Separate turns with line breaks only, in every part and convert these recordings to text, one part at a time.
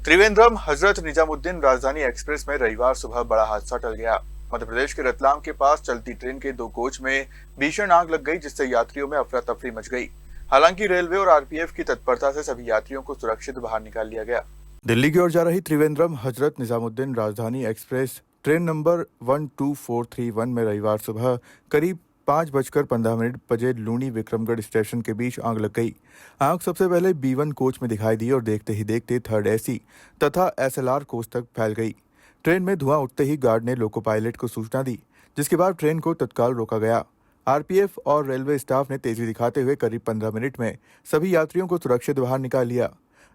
त्रिवेंद्रम हजरत निजामुद्दीन राजधानी एक्सप्रेस में रविवार सुबह बड़ा हादसा टल गया। मध्य प्रदेश के रतलाम के पास चलती ट्रेन के 2 कोच में भीषण आग लग गई, जिससे यात्रियों में अफरा तफरी मच गई। हालांकि रेलवे और आरपीएफ की तत्परता से सभी यात्रियों को सुरक्षित बाहर निकाल लिया गया। दिल्ली की ओर जा रही त्रिवेंद्रम हजरत निजामुद्दीन राजधानी एक्सप्रेस ट्रेन नंबर 12431 में रविवार सुबह करीब 5:15 बजे लूनी विक्रमगढ़ स्टेशन के बीच आग लग गई। आग सबसे पहले B1 कोच में दिखाई दी और देखते ही देखते थर्ड एसी तथा SLR कोच तक फैल गई। ट्रेन में धुआं उठते ही गार्ड ने लोको पायलट को सूचना दी, जिसके बाद ट्रेन को तत्काल रोका गया। आरपीएफ और रेलवे स्टाफ ने तेजी दिखाते हुए करीब 15 मिनट में सभी यात्रियों को सुरक्षित बाहर निकाल लिया।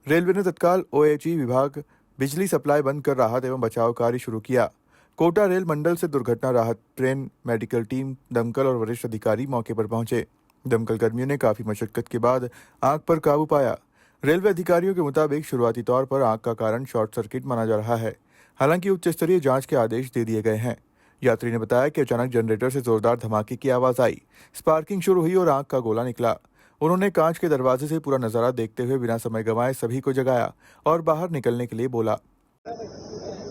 रेलवे ने तत्काल OHE विभाग, बिजली सप्लाई बंद कर राहत एवं बचाव कार्य शुरू किया। कोटा रेल मंडल से दुर्घटना राहत ट्रेन, मेडिकल टीम, दमकल और वरिष्ठ अधिकारी मौके पर पहुंचे। दमकल कर्मियों ने काफी मशक्कत के बाद आग पर काबू पाया। रेलवे अधिकारियों के मुताबिक शुरुआती तौर पर आग का कारण शॉर्ट सर्किट माना जा रहा है। हालांकि उच्च स्तरीय जांच के आदेश दे दिए गए हैं। यात्री ने बताया कि अचानक जनरेटर से जोरदार धमाके की आवाज आई, स्पार्किंग शुरू हुई और आग का गोला निकला। उन्होंने कांच के दरवाजे से पूरा नजारा देखते हुए बिना समय गंवाए सभी को जगाया और बाहर निकलने के लिए बोला।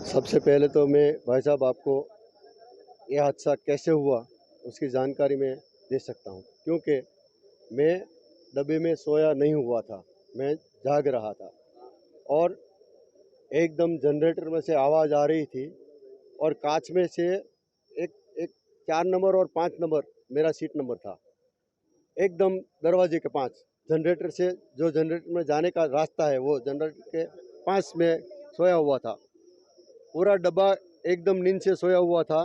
सबसे पहले तो मैं भाई साहब आपको ये हादसा कैसे हुआ उसकी जानकारी मैं दे सकता हूँ, क्योंकि मैं डब्बे में सोया नहीं हुआ था, मैं जाग रहा था और एकदम जनरेटर में से आवाज़ आ रही थी और कांच में से एक एक 4 नंबर और 5 नंबर मेरा सीट नंबर था, एकदम दरवाजे के पास जनरेटर से, जो जनरेटर में जाने का रास्ता है वो जनरेटर के पास में सोया हुआ था। पूरा डब्बा एकदम नींद से सोया हुआ था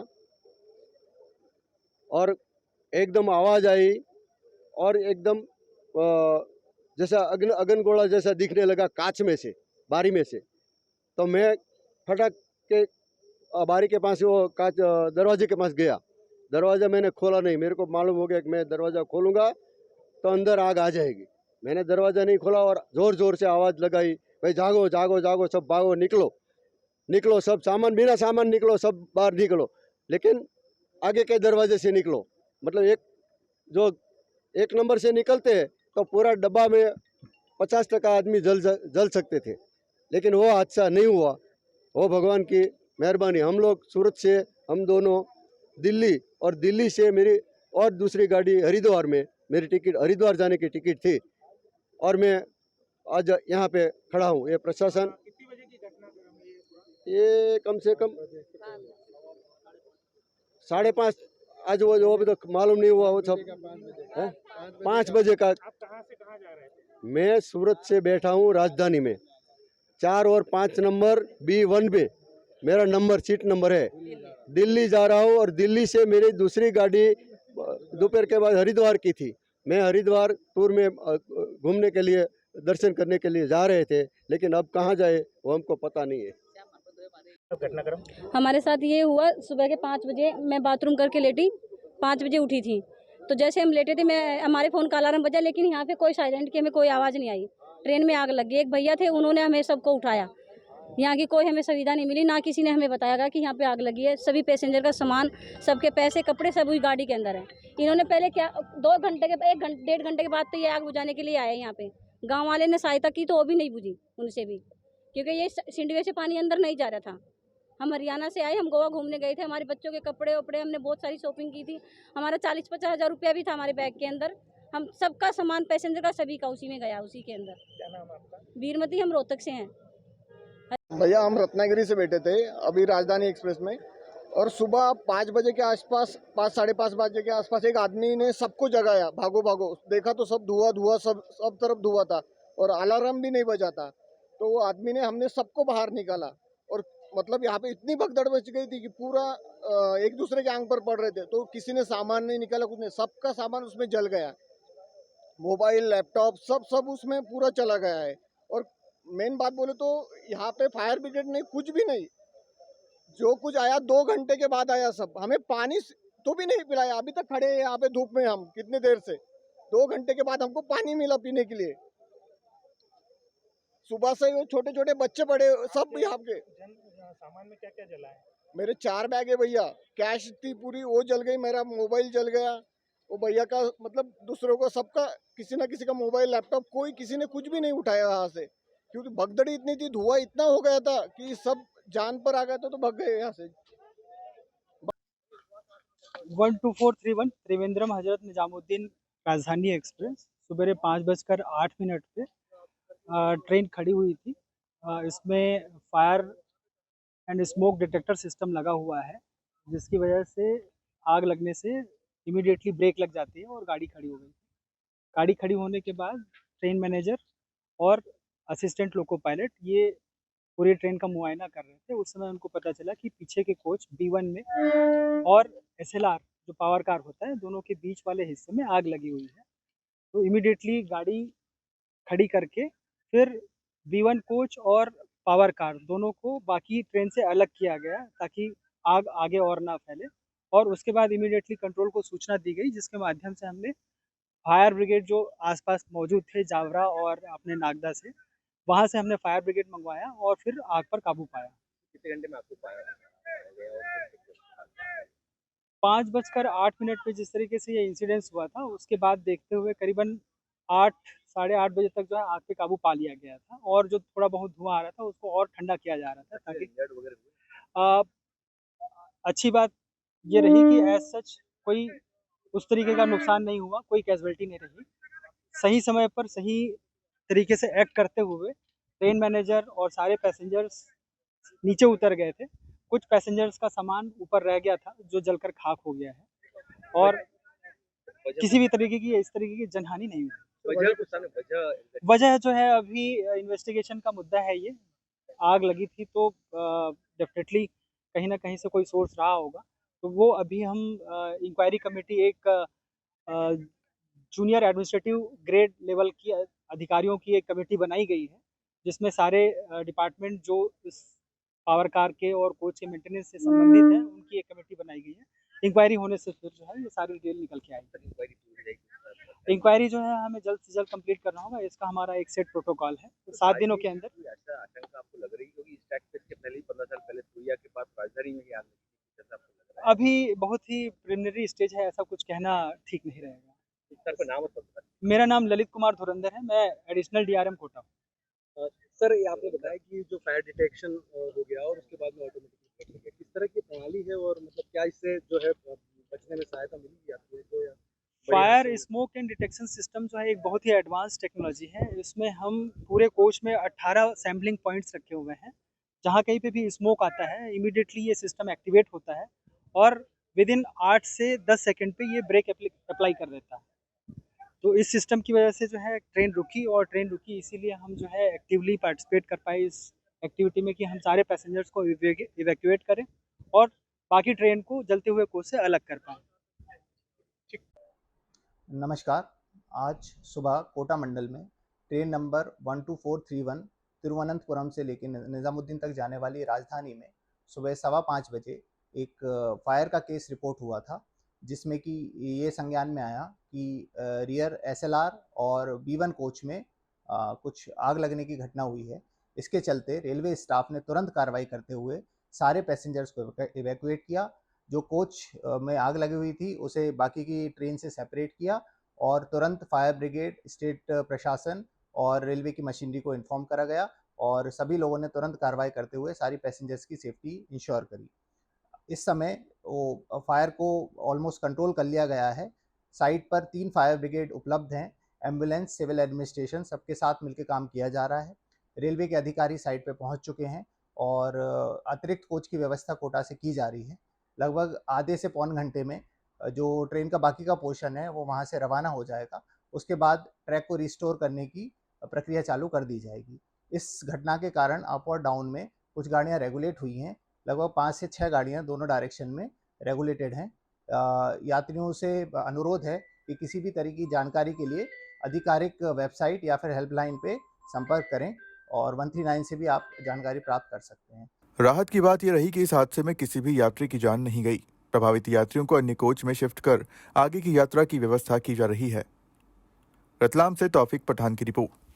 और एकदम आवाज़ आई और एकदम जैसा अगन गोला जैसा दिखने लगा कांच में से, बारी में से। तो मैं फटक के बारी के पास, वो कांच दरवाजे के पास गया। दरवाज़ा मैंने खोला नहीं, मेरे को मालूम हो गया कि मैं दरवाज़ा खोलूँगा तो अंदर आग आ जाएगी। मैंने दरवाज़ा नहीं खोला और ज़ोर ज़ोर से आवाज़ लगाई, भाई जागो जागो जागो, सब भागो, निकलो निकलो, सब सामान, बिना सामान निकलो, सब बाहर निकलो, लेकिन आगे के दरवाजे से निकलो। मतलब जो 1 नंबर से निकलते तो पूरा डब्बा में 50% आदमी जल सकते थे, लेकिन वो हादसा नहीं हुआ। वो भगवान की मेहरबानी। हम लोग सूरत से, हम दोनों दिल्ली, और दिल्ली से मेरी और दूसरी गाड़ी हरिद्वार में, मेरी टिकट हरिद्वार जाने की टिकट थी और मैं आज यहाँ पे खड़ा हूँ। ये प्रशासन, ये कम से कम 5:30, आज वो अभी तक मालूम नहीं हुआ। वो सब 5 बजे का। मैं सूरत से बैठा हूँ राजधानी में, 4 और 5 नंबर B1 पे मेरा नंबर, सीट नंबर है। दिल्ली जा रहा हूँ और दिल्ली से मेरी दूसरी गाड़ी दोपहर के बाद हरिद्वार की थी। मैं हरिद्वार टूर में घूमने के लिए, दर्शन करने के लिए जा रहे थे, लेकिन अब कहाँ जाए वो हमको पता नहीं है।
घटनाक्रम
हमारे साथ ये हुआ, सुबह के 5 बजे मैं बाथरूम करके लेटी, 5 बजे उठी थी। तो जैसे हम लेटे थे, हमारे फ़ोन का अलार्म बजा, लेकिन यहाँ पे कोई साइलेंट की हमें कोई आवाज़ नहीं आई। ट्रेन में आग लग गई। एक भैया थे, उन्होंने हमें सबको उठाया। यहाँ की कोई हमें सुविधा नहीं मिली, ना किसी ने हमें बताया कि यहाँ पे आग लगी है। सभी पैसेंजर का सामान, सबके पैसे, कपड़े सब उस गाड़ी के अंदर है। इन्होंने पहले क्या 2 घंटे के, 1 घंटे के बाद तो ये आग बुझाने के लिए आए यहाँ पे। गाँव वाले ने सहायता की तो वो भी नहीं बुझी उनसे भी, क्योंकि ये सिंडवे से पानी अंदर नहीं जा रहा था। हम हरियाणा से आए, हम गोवा घूमने गए थे। हमारे बच्चों के कपड़े वपड़े, हमने बहुत सारी शॉपिंग की थी। हमारा 40-50 हज़ार रुपया भी था हमारे बैग के अंदर। हम सबका सामान, पैसेंजर का, सभी का उसी में गया, उसी के अंदर।
क्या नाम है आपका?
वीरमती, हम रोहतक से हैं।
भैया हम रत्नागिरी से बैठे थे अभी राजधानी एक्सप्रेस में, और सुबह 5 बजे के आसपास, 5 साढ़े 5 बजे के आसपास एक आदमी ने सबको जगाया, भागो भागो। देखा तो सब धुआं, सब तरफ धुआं था और अलार्म भी नहीं बजा था। तो वो आदमी ने, हमने सबको बाहर निकाला और मतलब यहाँ पे इतनी भगदड़ मच गई थी कि पूरा एक दूसरे के आंग पर पड़ रहे थे। तो किसी ने सामान नहीं निकाला, कुछ नहीं, सबका सामान उसमें जल गया। मोबाइल, लैपटॉप, सब उसमें पूरा चला गया है। और मेन बात बोले तो यहाँ पे फायर ब्रिगेड नहीं, कुछ भी नहीं। जो कुछ आया 2 घंटे के बाद आया सब। हमें पानी तो भी नहीं पिलाया। अभी तक खड़े हैं यहाँ पे धूप में हम कितने देर से। 2 घंटे के बाद हमको पानी मिला पीने के लिए। सुबह से छोटे छोटे बच्चे पड़े सब यहाँ पे।
सामान में क्या क्या जला है?
मेरे 4 बैग है भैया, कैश थी पूरी, वो जल गई। मेरा मोबाइल जल गया। वो भैया का, मतलब दूसरों को, सबका, किसी ना किसी का मोबाइल, लैपटॉप, कोई किसी ने कुछ भी नहीं उठाया यहाँ से। क्योंकि भगदड़ी इतनी थी, धुआं इतना हो गया था कि सब जान पर आ गया था, तो भाग गए यहाँ से।
12431 त्रिवेंद्रम हजरत निजामुद्दीन राजधानी एक्सप्रेस सुबह 5:08 पे ट्रेन खड़ी हुई थी। इसमें fire and smoke detector system लगा हुआ है, जिसकी वजह से आग लगने से इमीडिएटली ब्रेक लग जाती है और गाड़ी खड़ी हो गई। गाड़ी खड़ी होने के बाद ट्रेन मैनेजर और असिस्टेंट लोको पायलट ये पूरी ट्रेन का मुआयना कर रहे थे। उस समय उनको पता चला कि पीछे के कोच B1 में और SLR जो पावर कार होता है, दोनों के बीच वाले हिस्से में आग लगी हुई है। तो इमीडिएटली गाड़ी खड़ी करके फिर B1 कोच और पावर कार दोनों को बाकी ट्रेन से अलग किया गया, ताकि आग आगे और ना फैले। और उसके बाद इमीडिएटली कंट्रोल को सूचना दी गई, जिसके माध्यम से हमने फायर ब्रिगेड जो आसपास मौजूद थे जावरा और अपने नागदा से, वहाँ से हमने फायर ब्रिगेड मंगवाया और फिर आग पर काबू पाया।
कितने घंटे में आपको पाया गया?
5:08 पे जिस तरीके से ये इंसिडेंस हुआ था, उसके बाद देखते हुए करीबन 8 साढ़े 8 बजे तक जो है आग पे काबू पा लिया गया था, और जो थोड़ा बहुत धुआं आ रहा था उसको और ठंडा किया जा रहा था, ताकि अ, अच्छी बात ये रही कि एज सच कोई उस तरीके का नुकसान नहीं हुआ, कोई कैजुअल्टी नहीं रही। सही समय पर सही तरीके से एक्ट करते हुए ट्रेन मैनेजर और सारे पैसेंजर्स नीचे उतर गए थे। कुछ पैसेंजर्स का सामान ऊपर रह गया था, जो जलकर खाक हो गया है, और किसी भी तरीके की इस तरीके की जनहानि नहीं हुई। वजह जो है अभी इन्वेस्टिगेशन का मुद्दा है। ये आग लगी थी तो डेफिनेटली कहीं ना कहीं से कोई सोर्स रहा होगा, तो वो अभी हम इंक्वायरी कमेटी, एक जूनियर एडमिनिस्ट्रेटिव ग्रेड लेवल की अधिकारियों की एक कमेटी बनाई गई है, जिसमें सारे डिपार्टमेंट जो इस पावर कार के और कोच के मेंटेनेंस से संबंधित है, उनकी एक कमेटी बनाई गई है। इंक्वायरी होने से फिर जो है ये सारी डिटेल निकल के आएगी। इंक्वायरी जो है हमें जल्द से जल्द कंप्लीट करना होगा। इसका हमारा एक सेट प्रोटोकॉल है, तो 7 दिनों के अंदर।
आशंका आपको लग रही है क्योंकि स्टैक के पहले ही 15 साल पहले सुइया के पास राजधानी में ही आग लगी थी, जैसा आपको लग रहा है?
अभी बहुत ही प्रिलिमिनरी स्टेज है, ऐसा कुछ कहना ठीक नहीं रहेगा।
सर का नाम और पता?
मेरा नाम ललित कुमार धुरंधर है, मैं एडिशनल DRM कोटा हूँ।
सर, ये आपने बताया कि जो फायर डिटेक्शन हो गया और उसके बाद में ऑटोमेटिकली बच गया, किस तरह की प्रणाली है और मतलब क्या इससे जो है बचने में सहायता मिलेगी आपको? या
fire smoke and detection system जो है एक बहुत ही एडवांस टेक्नोलॉजी है। इसमें हम पूरे कोच में 18 सैम्पलिंग पॉइंट्स रखे हुए हैं। जहाँ कहीं पे भी स्मोक आता है, इमीडिएटली ये सिस्टम एक्टिवेट होता है और विद इन 8 से 10 सेकेंड पे ये ब्रेक अप्लाई कर देता है। तो इस सिस्टम की वजह से जो है ट्रेन रुकी इसीलिए हम जो है एक्टिवली पार्टिसिपेट कर पाए इस एक्टिविटी में, कि हम सारे पैसेंजर्स को इवैक्यूएट करें और बाकी ट्रेन को जलते हुए कोच से अलग कर पाएँ।
नमस्कार। आज सुबह कोटा मंडल में ट्रेन नंबर 12431 तिरुवनंतपुरम से लेकर निज़ामुद्दीन तक जाने वाली राजधानी में सुबह 5:15 बजे एक फायर का केस रिपोर्ट हुआ था, जिसमें कि ये संज्ञान में आया कि रियर SLR और B1 कोच में कुछ आग लगने की घटना हुई है। इसके चलते रेलवे स्टाफ ने तुरंत कार्रवाई करते हुए सारे पैसेंजर्स को इवैक्यूएट किया। जो कोच में आग लगी हुई थी उसे बाकी की ट्रेन से सेपरेट किया और तुरंत फायर ब्रिगेड, स्टेट प्रशासन और रेलवे की मशीनरी को इन्फॉर्म करा गया और सभी लोगों ने तुरंत कार्रवाई करते हुए सारी पैसेंजर्स की सेफ्टी इंश्योर करी। इस समय वो फायर को ऑलमोस्ट कंट्रोल कर लिया गया है। साइट पर 3 फायर ब्रिगेड उपलब्ध हैं, एम्बुलेंस, सिविल एडमिनिस्ट्रेशन, सबके साथ मिलकर काम किया जा रहा है। रेलवे के अधिकारी साइट पर पहुंच चुके हैं और अतिरिक्त कोच की व्यवस्था कोटा से की जा रही है। लगभग आधे से पौन घंटे में जो ट्रेन का बाकी का पोर्शन है वो वहाँ से रवाना हो जाएगा। उसके बाद ट्रैक को रिस्टोर करने की प्रक्रिया चालू कर दी जाएगी। इस घटना के कारण अप और डाउन में कुछ गाड़ियाँ रेगुलेट हुई हैं। लगभग 5 से 6 गाड़ियाँ दोनों डायरेक्शन में रेगुलेटेड हैं। यात्रियों से अनुरोध है कि किसी भी तरह की जानकारी के लिए आधिकारिक वेबसाइट या फिर हेल्पलाइन पे संपर्क करें और 139 से भी आप जानकारी प्राप्त कर सकते हैं।
राहत की बात यह रही कि इस हादसे में किसी भी यात्री की जान नहीं गई। प्रभावित यात्रियों को अन्य कोच में शिफ्ट कर आगे की यात्रा की व्यवस्था की जा रही है। रतलाम से तौफीक पठान की रिपोर्ट।